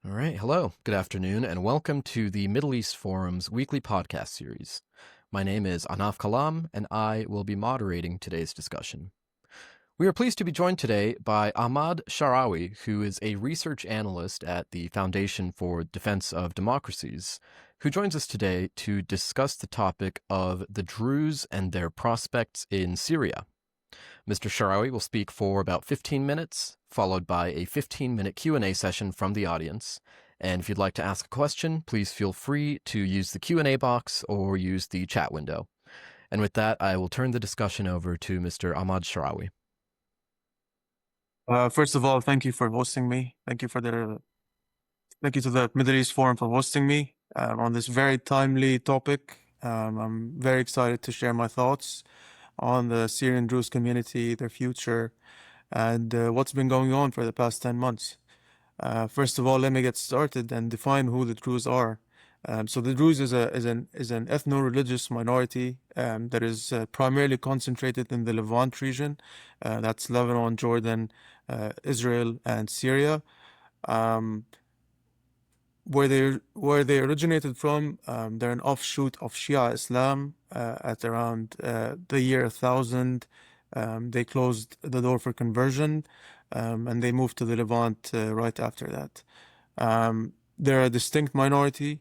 All right. Hello. Good afternoon, and welcome to the Middle East Forum's weekly podcast series. My name is Anaf Kalam, and I will be moderating today's discussion. We are pleased to be joined today by Ahmad Sharawi, who is a research analyst at the Foundation for Defense of Democracies, who joins us today to discuss the topic of the Druze and their prospects in Syria. Mr. Sharawi will speak for about 15 minutes, followed by a 15-minute Q&A session from the audience. And if you'd like to ask a question, please feel free to use the Q&A box or use the chat window. And with that, I will turn the discussion over to Mr. Ahmad Sharawi. First of all, thank you for hosting me. Thank you to the Middle East Forum for hosting me on this very timely topic. I'm very excited to share my thoughts on the Syrian Druze community, their future, and what's been going on for the past 10 months. First of all, let me get started and define who the Druze are. So the Druze is an ethno-religious minority that is primarily concentrated in the Levant region. That's Lebanon, Jordan, Israel, and Syria. Where they originated from, they're an offshoot of Shia Islam. At around the year 1000, they closed the door for conversion, and they moved to the Levant right after that. They're a distinct minority.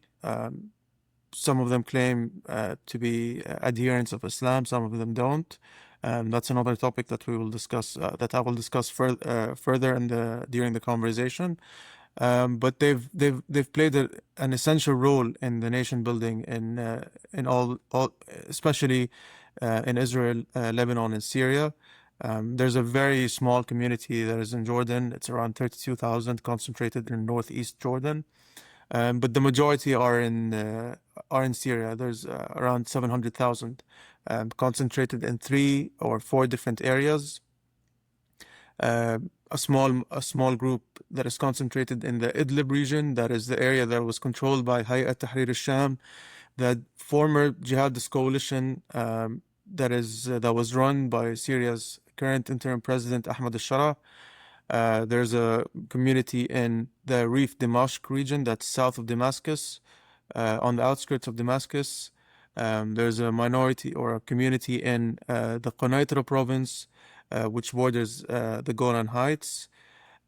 Some of them claim to be adherents of Islam, some of them don't. That's another topic that we will discuss, that I will discuss further during the conversation. But they've played an essential role in the nation building in all especially in Israel, Lebanon, and Syria. There's a very small community that is in Jordan. It's around 32,000, concentrated in northeast Jordan. But the majority are in Syria. There's around 700,000, concentrated in 3 or 4 different areas. A small group that is concentrated in the Idlib region. That is the area that was controlled by Hayat Tahrir al-Sham, the former jihadist coalition that was run by Syria's current interim president Ahmad Sharawi. There's a community in the Rif Dimashq region that's south of Damascus, on the outskirts of Damascus. There's a minority or a community in the Quneitra province, which borders the Golan Heights.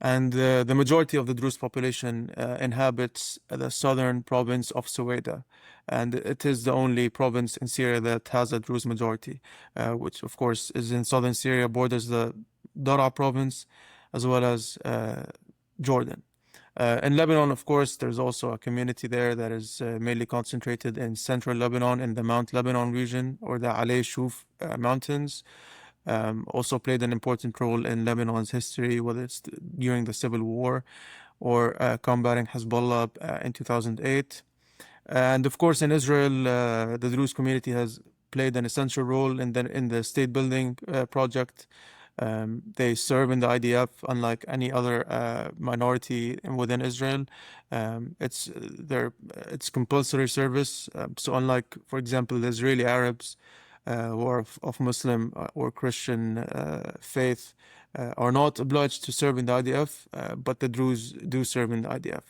And the majority of the Druze population inhabits the southern province of Suwaida. And it is the only province in Syria that has a Druze majority, which of course is in southern Syria, borders the Daraa province, as well as Jordan. In Lebanon, of course, there's also a community there that is mainly concentrated in central Lebanon, in the Mount Lebanon region, or the Alei Shuf mountains. Also played an important role in Lebanon's history, whether it's during the Civil War or combating Hezbollah in 2008. And of course, in Israel, the Druze community has played an essential role in the state building project. They serve in the IDF, unlike any other minority within Israel. It's compulsory service. So unlike, for example, the Israeli Arabs, who are of Muslim or Christian faith, are not obliged to serve in the IDF, but the Druze do serve in the IDF.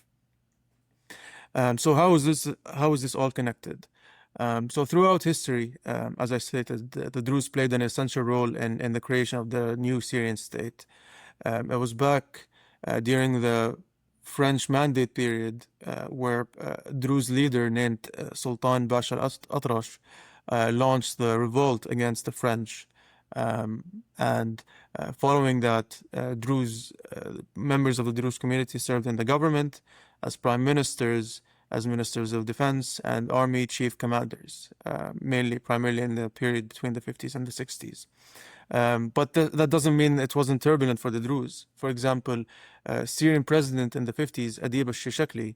So how is this all connected? So throughout history, as I stated, the Druze played an essential role in the creation of the new Syrian state. It was back during the French Mandate period, where a Druze leader named Sultan Bashar al-Atrash launched the revolt against the French. And following that, members of the Druze community served in the government as prime ministers, as ministers of defense, and army chief commanders, primarily in the period between the 50s and the 60s. But that doesn't mean it wasn't turbulent for the Druze. For example, Syrian president in the 50s, Adib al-Shishakli,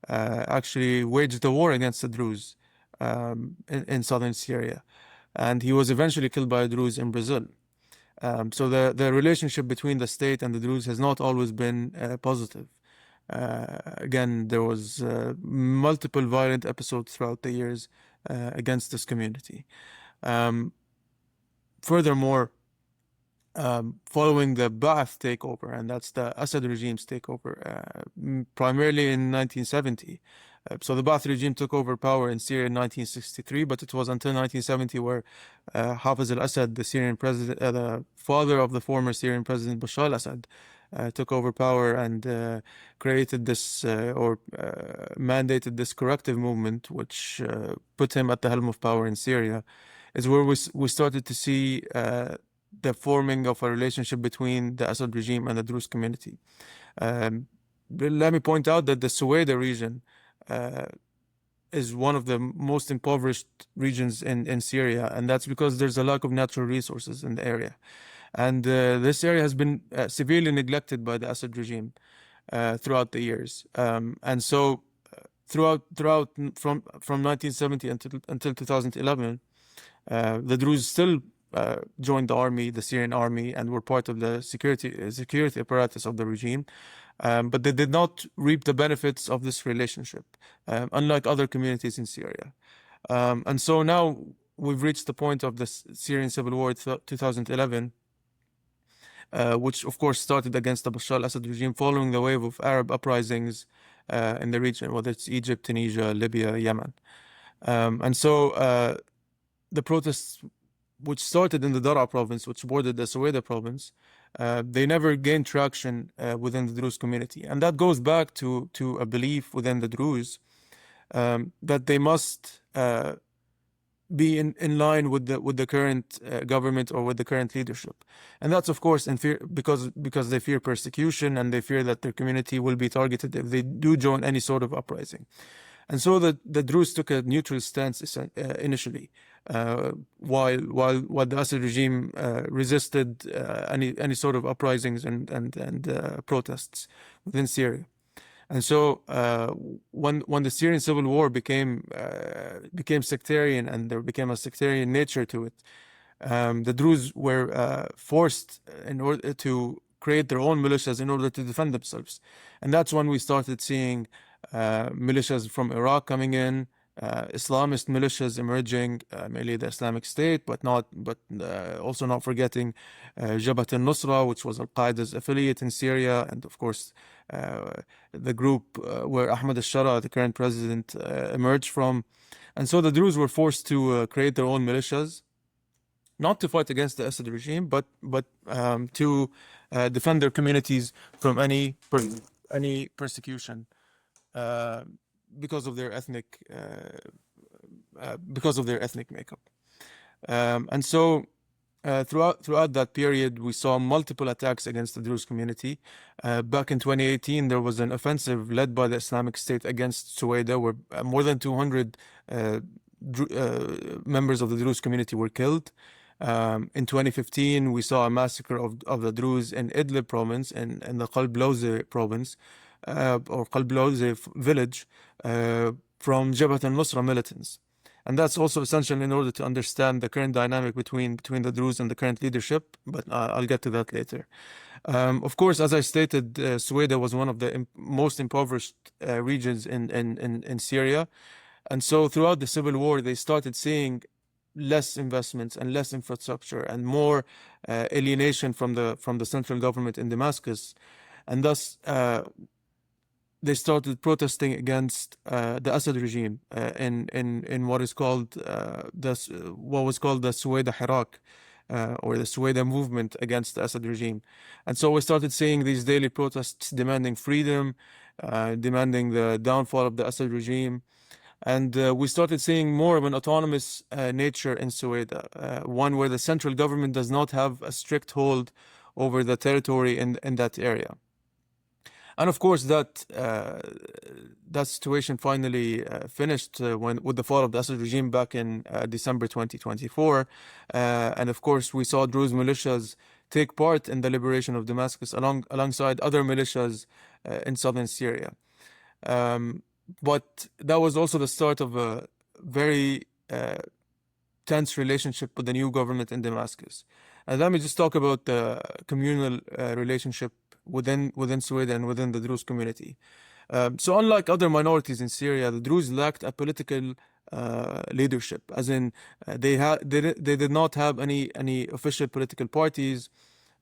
actually waged a war against the Druze in southern Syria, and he was eventually killed by a Druze in Brazil. So the relationship between the state and the Druze has not always been positive. Again, there was multiple violent episodes throughout the years against this community. Furthermore, following the Ba'ath takeover, and that's the Assad regime's takeover, primarily in 1970. So the Ba'ath regime took over power in Syria in 1963, but it was until 1970 where Hafiz al-Assad, the Syrian president, the father of the former Syrian president Bashar al-Assad, took over power and created this or mandated this corrective movement, which put him at the helm of power in Syria, is where we started to see the forming of a relationship between the Assad regime and the Druze community. Let me point out that the Suwaida region is one of the most impoverished regions in Syria, and that's because there's a lack of natural resources in the area. And this area has been severely neglected by the Assad regime throughout the years. And so throughout from 1970 until 2011, the Druze still joined the army, the Syrian army, and were part of the security apparatus of the regime. But they did not reap the benefits of this relationship, unlike other communities in Syria. And so now we've reached the point of the Syrian Civil War 2011, which of course started against the Bashar al-Assad regime following the wave of Arab uprisings in the region, whether it's Egypt, Tunisia, Libya, Yemen. And so the protests, which started in the Daraa province, which bordered the Suwaida province, they never gained traction within the Druze community. And that goes back to a belief within the Druze that they must be in line with the current government or with the current leadership. And that's of course in fear because they fear persecution, and they fear that their community will be targeted if they do join any sort of uprising. And so the Druze took a neutral stance initially, while the Assad regime resisted any sort of uprisings and protests within Syria. And so when the Syrian Civil War became sectarian, and there became a sectarian nature to it, the Druze were forced in order to create their own militias in order to defend themselves. And that's when we started seeing militias from Iraq coming in, Islamist militias emerging, mainly the Islamic State, but also not forgetting Jabhat al-Nusra, which was Al-Qaeda's affiliate in Syria, and of course the group where Ahmad Sharawi, the current president, emerged from. And so the Druze were forced to create their own militias, not to fight against the Assad regime, but to defend their communities from any persecution because of their ethnic makeup. And so throughout that period, we saw multiple attacks against the Druze community. Back in 2018, there was an offensive led by the Islamic State against Suwaida, where more than 200 members of the Druze community were killed. In 2015, we saw a massacre of the Druze in Idlib province, in the Qalb Lawze province, or Qalb Lawze village, from Jabhat al-Nusra militants. And that's also essential in order to understand the current dynamic between the Druze and the current leadership, but I'll get to that later. Of course, as I stated, Suwaida was one of the most impoverished regions in Syria. And so throughout the civil war, they started seeing less investments and less infrastructure and more alienation from the central government in Damascus. And thus, they started protesting against the Assad regime in what was called the Suwaida Hirak, or the Suwaida movement against the Assad regime. And so we started seeing these daily protests demanding freedom, demanding the downfall of the Assad regime. And we started seeing more of an autonomous nature in Suwaida, one where the central government does not have a strict hold over the territory in that area. And of course, that situation finally finished with the fall of the Assad regime back in December 2024. And of course, we saw Druze militias take part in the liberation of Damascus alongside other militias in southern Syria. But that was also the start of a very tense relationship with the new government in Damascus. And let me just talk about the communal relationship within Suwaida and within the Druze community. So unlike other minorities in Syria, the Druze lacked a political leadership, as in they did not have any official political parties.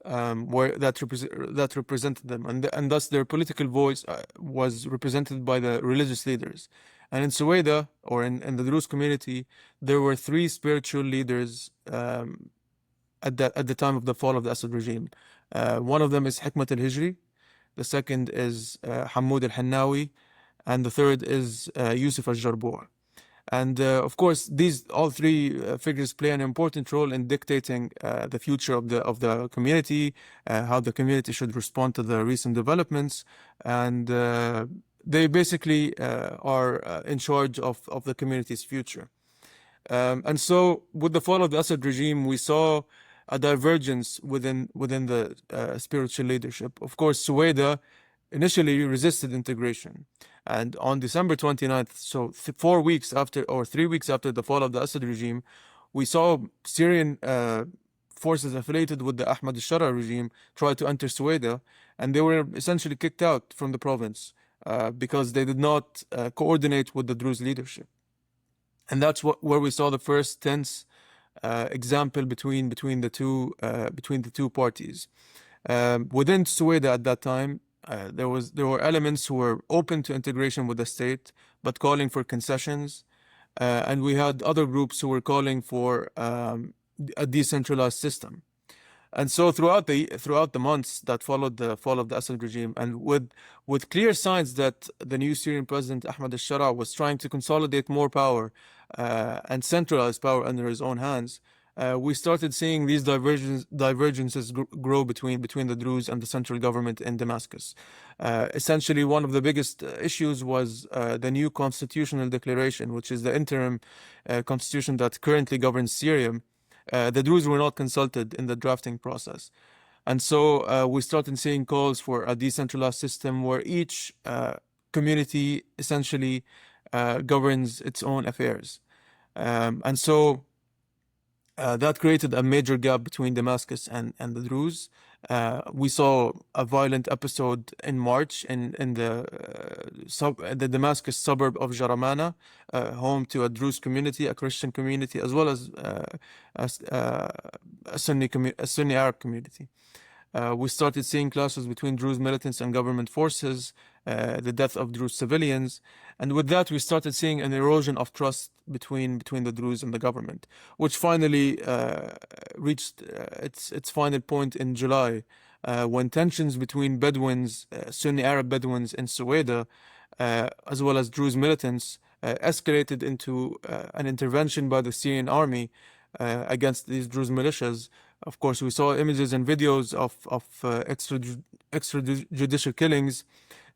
that represented them, and thus their political voice was represented by the religious leaders. And in Suwaida, or in the Druze community, there were three spiritual leaders at the time of the fall of the Assad regime. One of them is Hikmat al-Hijri, the second is Hamoud al-Hannawi, and the third is Yusuf al-Jarbour. And of course, these all three figures play an important role in dictating the future of the community, how the community should respond to the recent developments, and they basically are in charge of the community's future. And so, with the fall of the Assad regime, we saw a divergence within the spiritual leadership. Of course, Suwaida initially resisted integration. And on December 29th, so 4 weeks after, or 3 weeks after the fall of the Assad regime, we saw Syrian forces affiliated with the Ahmad Sharawi regime try to enter Suwaida, and they were essentially kicked out from the province because they did not coordinate with the Druze leadership. And that's where we saw the first tense example between the two parties. Within Suwaida at that time, there were elements who were open to integration with the state, but calling for concessions, and we had other groups who were calling for a decentralized system. And so throughout the months that followed the fall of the Assad regime, and with clear signs that the new Syrian president Ahmad Sharawi was trying to consolidate more power and centralize power under his own hands, we started seeing these divergences grow between the Druze and the central government in Damascus. Essentially, one of the biggest issues was the new constitutional declaration, which is the interim constitution that currently governs Syria. The Druze were not consulted in the drafting process. And so we started seeing calls for a decentralized system where each community essentially governs its own affairs. And so that created a major gap between Damascus and the Druze. We saw a violent episode in March in the Damascus suburb of Jaramana, home to a Druze community, a Christian community, as well as a Sunni Arab community. We started seeing clashes between Druze militants and government forces, the death of Druze civilians, and with that we started seeing an erosion of trust between the Druze and the government, which finally reached its final point in July, when tensions between Bedouins, Sunni Arab Bedouins in Suwaida, as well as Druze militants, escalated into an intervention by the Syrian army against these Druze militias. Of course, we saw images and videos of extrajudicial killings,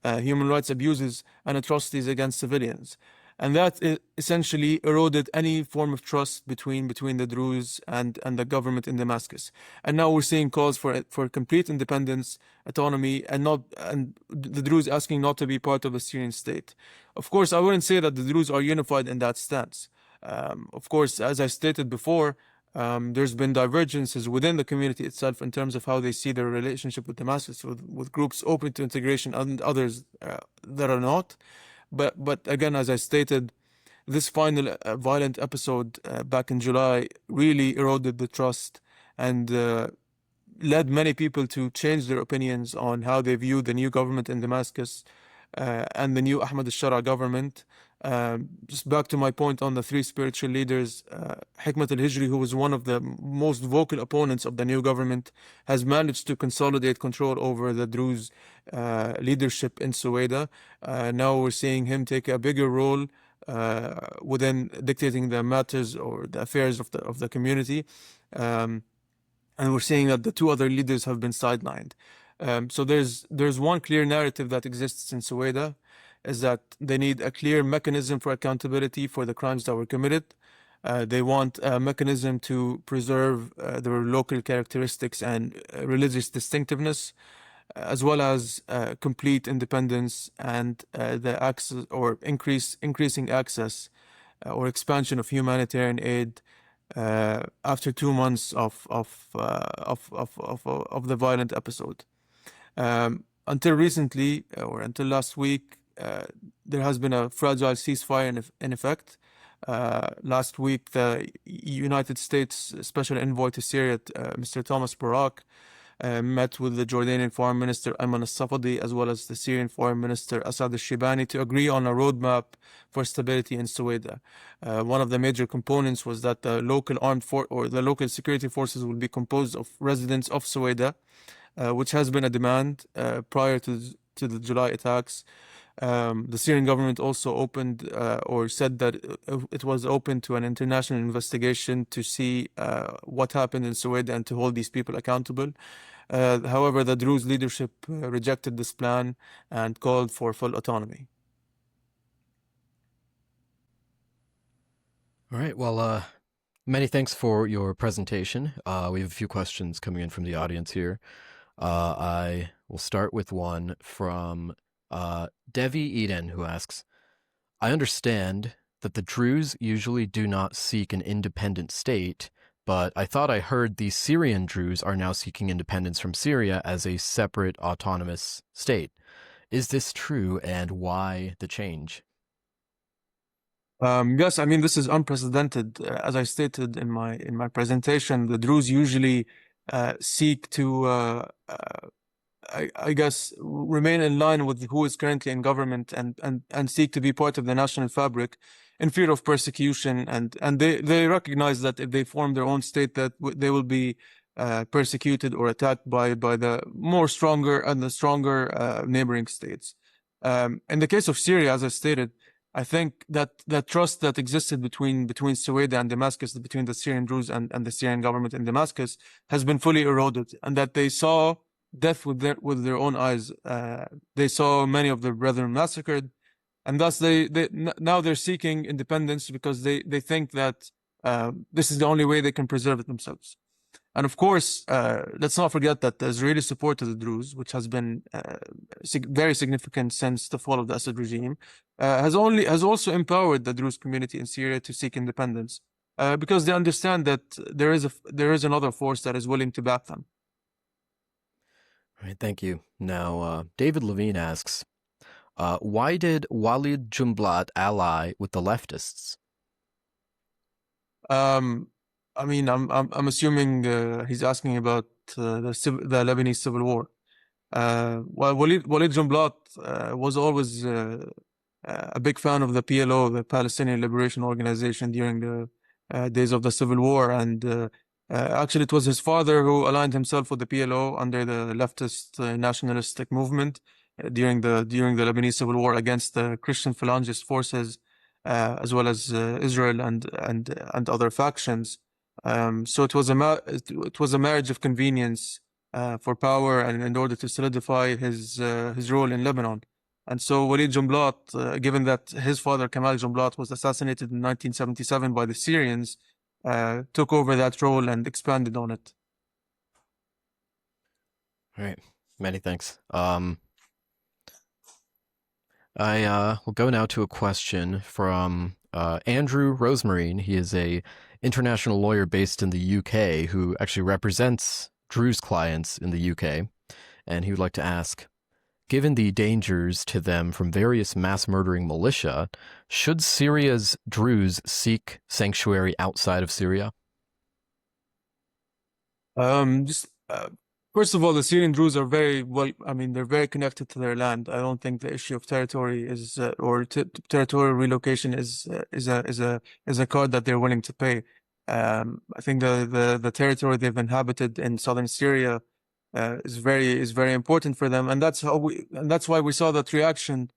human rights abuses, and atrocities against civilians. And that essentially eroded any form of trust between the Druze and the government in Damascus. And now we're seeing calls for complete independence, autonomy, and the Druze asking not to be part of a Syrian state. Of course, I wouldn't say that the Druze are unified in that stance. Of course, as I stated before, there's been divergences within the community itself in terms of how they see their relationship with Damascus, with groups open to integration and others that are not. But again, as I stated, this final violent episode back in July really eroded the trust and led many people to change their opinions on how they view the new government in Damascus and the new Ahmad al-Shara government. Just back to my point on the three spiritual leaders, Hikmat al-Hijri, who was one of the most vocal opponents of the new government, has managed to consolidate control over the Druze leadership in Suwaida. Now we're seeing him take a bigger role within dictating the matters or the affairs of the community. And we're seeing that the two other leaders have been sidelined. So there's one clear narrative that exists in Suwaida, is that they need a clear mechanism for accountability for the crimes that were committed. They want a mechanism to preserve their local characteristics and religious distinctiveness, as well as complete independence and the access or increasing access or expansion of humanitarian aid after 2 months of the violent episode. Until recently, or until last week, there has been a fragile ceasefire in effect. Last week, the United States Special Envoy to Syria, Mr. Thomas Barak, met with the Jordanian Foreign Minister Ayman al-Safadi, as well as the Syrian Foreign Minister Assad al-Shibani, to agree on a roadmap for stability in Suwaida. One of the major components was that the local the local security forces will be composed of residents of Suwaida, which has been a demand prior to the July attacks. The Syrian government also opened or said that it was open to an international investigation to see what happened in Suwaida and to hold these people accountable. However, the Druze leadership rejected this plan and called for full autonomy. All right. Well, many thanks for your presentation. We have a few questions coming in from the audience here. I will start with one from Devi Eden, who asks, I understand that the Druze usually do not seek an independent state, but I thought I heard the Syrian Druze are now seeking independence from Syria as a separate autonomous state. Is this true, and why the change? Yes, I mean, this is unprecedented. As I stated in my presentation, the Druze usually seek to I guess remain in line with who is currently in government and seek to be part of the national fabric in fear of persecution, and they recognize that if they form their own state, that they will be persecuted or attacked by the stronger neighboring states. In the case of Syria, as I stated, I think that the trust that existed between Suwaida and Damascus, between the Syrian Druze and the Syrian government in Damascus, has been fully eroded, and that they saw death with their own eyes. They saw many of their brethren massacred, and thus now they're seeking independence because they think that this is the only way they can preserve it themselves. And of course, let's not forget that the Israeli support to the Druze, which has been very significant since the fall of the Assad regime, has also empowered the Druze community in Syria to seek independence, because they understand that there is another force that is willing to back them. All right, thank you. Now, David Levine asks, why did Walid Jumblat ally with the leftists? I mean, I'm assuming he's asking about the Lebanese Civil War. Well, Walid Jumblat was always a big fan of the PLO, the Palestinian Liberation Organization, during the days of the Civil War, and actually, it was his father who aligned himself with the PLO under the leftist nationalistic movement during the Lebanese Civil War against the Christian Phalangist forces, as well as Israel and other factions. So it was a marriage of convenience for power and in order to solidify his role in Lebanon. And so Walid Jumblat, given that his father Kamal Jumblat was assassinated in 1977 by the Syrians, took over that role and expanded on it. All right, many thanks. I will go now to a question from Andrew Rosemarine. He is a international lawyer based in the UK who actually represents Druze clients in the UK, and he would like to ask, given the dangers to them from various mass murdering militia, should Syria's Druze seek sanctuary outside of Syria? First of all, the Syrian Druze are very well. I mean, they're very connected to their land. I don't think the issue of territory is or territorial relocation is a card that they're willing to pay. I think the territory they've inhabited in southern Syria is very important for them, and that's why we saw that reaction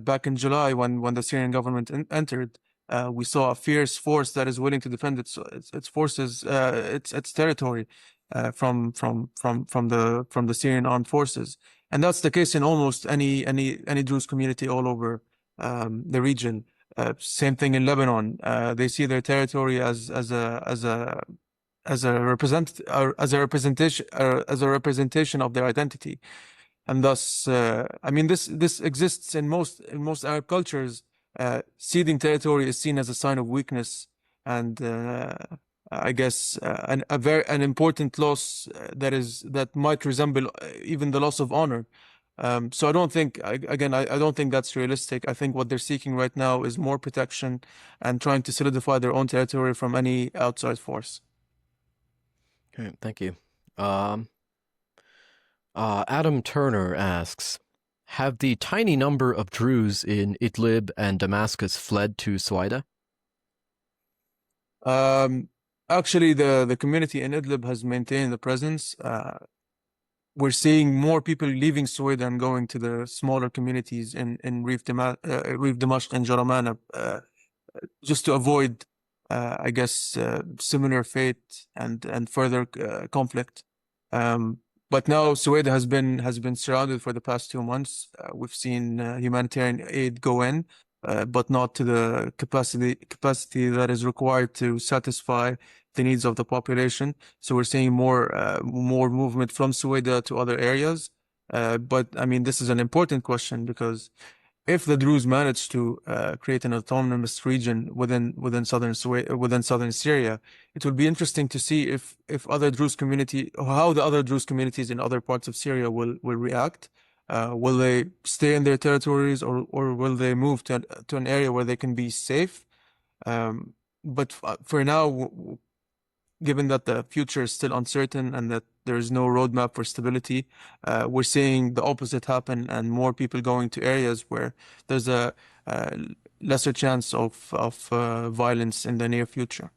back in July when the Syrian government entered. We saw a fierce force that is willing to defend its forces, its territory from the Syrian armed forces, and that's the case in almost any Druze community all over the region. Same thing in Lebanon. They see their territory as a representation of their identity, and thus, I mean, this exists in most Arab cultures. Ceding territory is seen as a sign of weakness, and I guess an important loss that might resemble even the loss of honor. So I don't think, I don't think that's realistic. I think what they're seeking right now is more protection and trying to solidify their own territory from any outside force. Okay, thank you. Adam Turner asks, have the tiny number of Druze in Idlib and Damascus fled to Suwaida? Actually, the community in Idlib has maintained the presence. We're seeing more people leaving Suwaida and going to the smaller communities in Reef Dimashq and Jaramana, just to avoid, I guess, similar fate and further conflict. But now Suwaida has been surrounded for the past 2 months. We've seen humanitarian aid go in, but not to the capacity that is required to satisfy the needs of the population. So we're seeing more movement from Suwaida to other areas. But I mean, this is an important question because if the Druze manage to create an autonomous region within southern Syria, it will be interesting to see if other Druze community how the other Druze communities in other parts of Syria will react. Will they stay in their territories, or will they move to an area where they can be safe? But for now, given that the future is still uncertain and that there is no roadmap for stability, we're seeing the opposite happen and more people going to areas where there's a lesser chance of violence in the near future.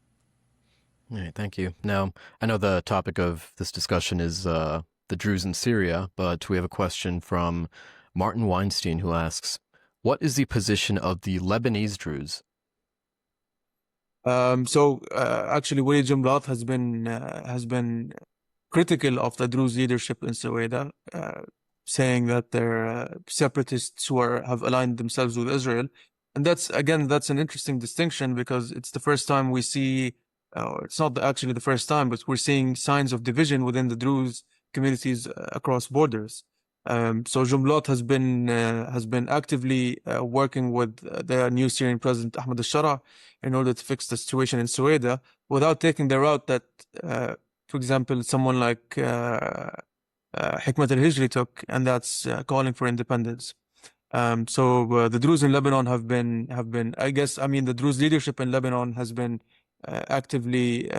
All right, thank you. Now, I know the topic of this discussion is the Druze in Syria, but we have a question from Martin Weinstein who asks, what is the position of the Lebanese Druze? Actually, Wali Jumblat has been critical of the Druze leadership in Suwaida, saying that they're separatists who have aligned themselves with Israel. And that's an interesting distinction because it's the first time we see, it's not actually the first time, but we're seeing signs of division within the Druze communities across borders. So Jumblat has been actively working with the new Syrian president Ahmad Sharawi in order to fix the situation in Suwaida without taking the route that, for example, someone like Hikmat al-Hijri took, and that's calling for independence. The Druze in Lebanon have been, I guess, I mean, the Druze leadership in Lebanon has been actively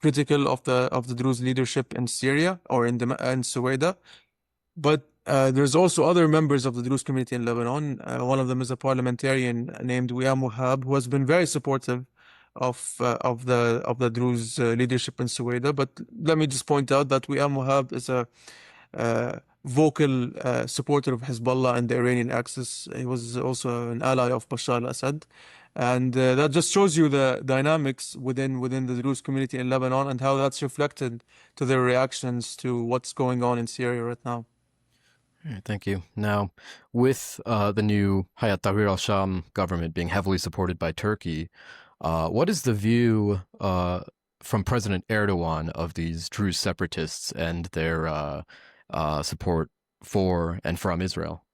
critical of the Druze leadership in Syria or in Suwaida. But there's also other members of the Druze community in Lebanon. One of them is a parliamentarian named Wiyam Wahab, who has been very supportive of the Druze leadership in Suwaida. But let me just point out that Wiyam Wahab is a vocal supporter of Hezbollah and the Iranian axis. He was also an ally of Bashar al-Assad. And that just shows you the dynamics within the Druze community in Lebanon and how that's reflected to their reactions to what's going on in Syria right now. All right, thank you. Now, with the new Hayat Tahrir al-Sham government being heavily supported by Turkey, what is the view from President Erdogan of these Druze separatists and their support for and from Israel?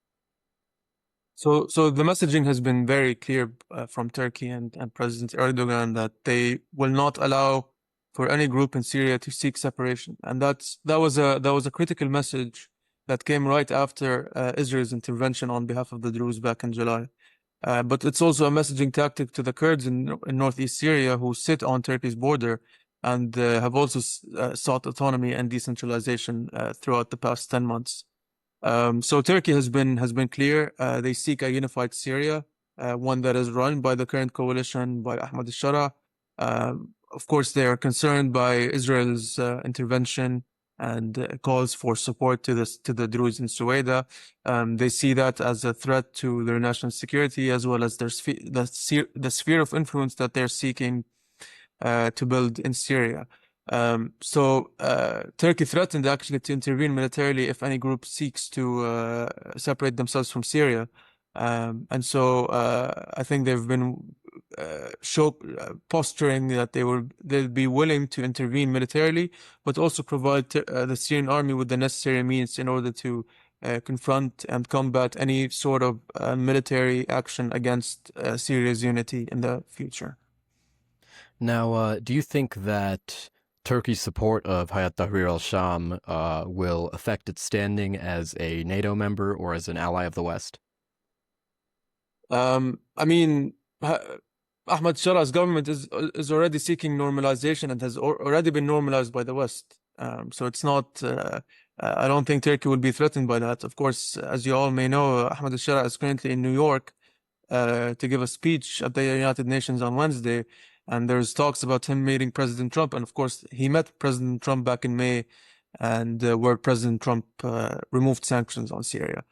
So the messaging has been very clear from Turkey and President Erdogan that they will not allow for any group in Syria to seek separation, and that was a critical message that came right after Israel's intervention on behalf of the Druze back in July. But it's also a messaging tactic to the Kurds in northeast Syria who sit on Turkey's border and have also sought autonomy and decentralization throughout the past 10 months. So Turkey has been clear. They seek a unified Syria, one that is run by the current coalition by Ahmad Sharawi. Of course, they are concerned by Israel's intervention and calls for support to the Druze in Suwaida. They see that as a threat to their national security as well as the sphere of influence that they're seeking to build in Syria. Turkey threatened actually to intervene militarily if any group seeks to separate themselves from Syria. I think they've been posturing that they'll be willing to intervene militarily, but also provide the Syrian army with the necessary means in order to confront and combat any sort of military action against Syria's unity in the future. Now, do you think that Turkey's support of Hayat Tahrir al-Sham will affect its standing as a NATO member or as an ally of the West? I mean, Ahmad Shara's government is already seeking normalization and has already been normalized by the West. So it's not I don't think Turkey will be threatened by that. Of course, as you all may know, Ahmad Sharawi is currently in New York to give a speech at the United Nations on Wednesday, and there's talks about him meeting President Trump. And of course, he met President Trump back in May, and where President Trump removed sanctions on Syria.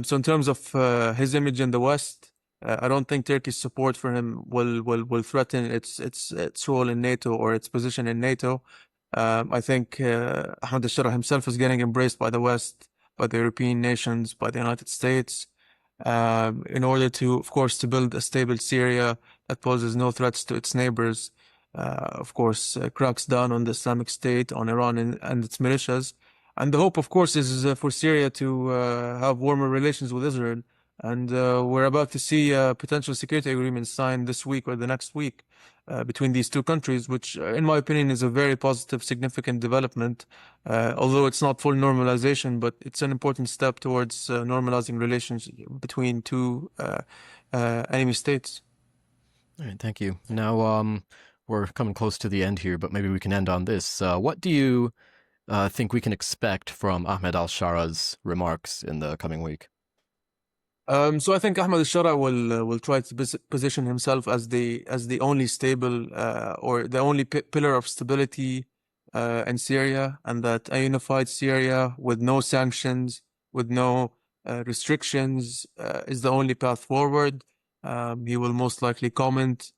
So in terms of his image in the West, I don't think Turkey's support for him will threaten its role in NATO or its position in NATO. I think Ahmad Sharawi himself is getting embraced by the West, by the European nations, by the United States, in order to, of course, to build a stable Syria that poses no threats to its neighbors. Of course, cracks down on the Islamic State, on Iran and its militias. And the hope, of course, is for Syria to have warmer relations with Israel. And we're about to see a potential security agreement signed this week or the next week between these two countries, which, in my opinion, is a very positive, significant development. Although it's not full normalization, but it's an important step towards normalizing relations between two enemy states. All right, thank you. Now, we're coming close to the end here, but maybe we can end on this. What do you think we can expect from Ahmed al-Shara's remarks in the coming week? So I think Ahmad Sharawi will try to position himself as the only stable or the only pillar of stability in Syria, and that a unified Syria with no sanctions, with no restrictions, is the only path forward. He will most likely comment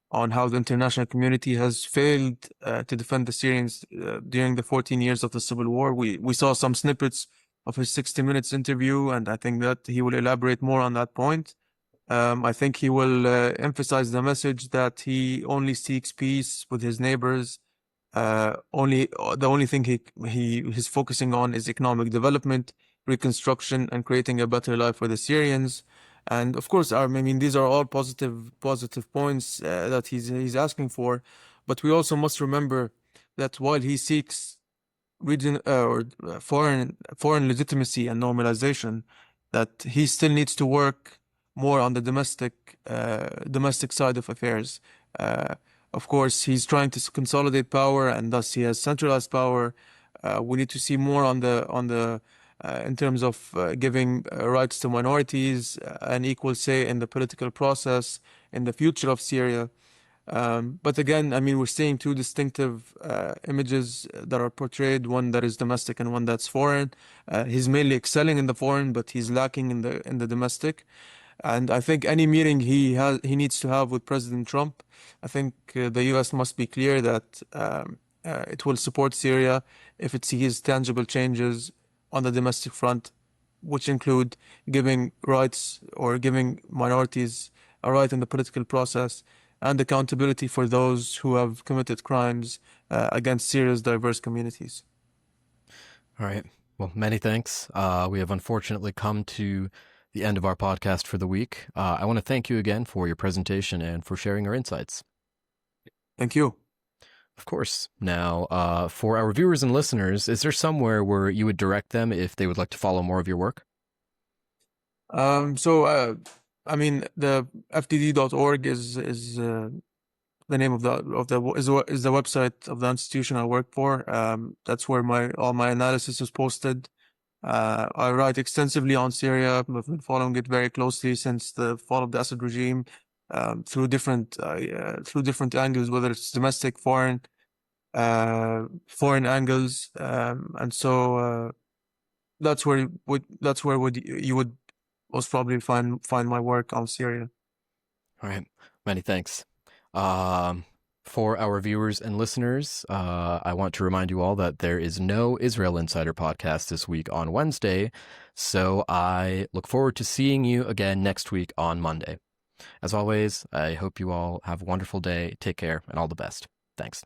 on how the international community has failed to defend the Syrians during the 14 years of the civil war. We saw some snippets of his 60 Minutes interview, and I think that he will elaborate more on that point. I think he will emphasize the message that he only seeks peace with his neighbors. The only thing he's focusing on is economic development, reconstruction, and creating a better life for the Syrians. And of course, I mean, these are all positive points that he's asking for. But we also must remember that while he seeks region or foreign legitimacy and normalization, that he still needs to work more on the domestic side of affairs. Of course, he's trying to consolidate power, and thus he has centralized power. We need to see more on the in terms of giving rights to minorities, an equal say in the political process, in the future of Syria. But again, I mean, we're seeing two distinctive images that are portrayed, one that is domestic and one that's foreign. He's mainly excelling in the foreign, but he's lacking in the domestic. And I think any meeting he needs to have with President Trump, I think the U.S. must be clear that it will support Syria if it sees tangible changes on the domestic front, which include giving rights or giving minorities a right in the political process, and accountability for those who have committed crimes against Syria's diverse communities. All right. Well, many thanks. We have unfortunately come to the end of our podcast for the week. I want to thank you again for your presentation and for sharing your insights. Thank you. Of course. Now, for our viewers and listeners, is there somewhere where you would direct them if they would like to follow more of your work? I mean, the fdd.org is the name of the website of the institution I work for. That's where all my analysis is posted. I write extensively on Syria. I've been following it very closely since the fall of the Assad regime, through different angles, whether it's domestic, foreign angles, and so that's where you would most probably find my work on Syria. All right. Many thanks. For our viewers and listeners, I want to remind you all that there is no Israel Insider podcast this week on Wednesday, so I look forward to seeing you again next week on Monday. As always, I hope you all have a wonderful day. Take care and all the best. Thanks.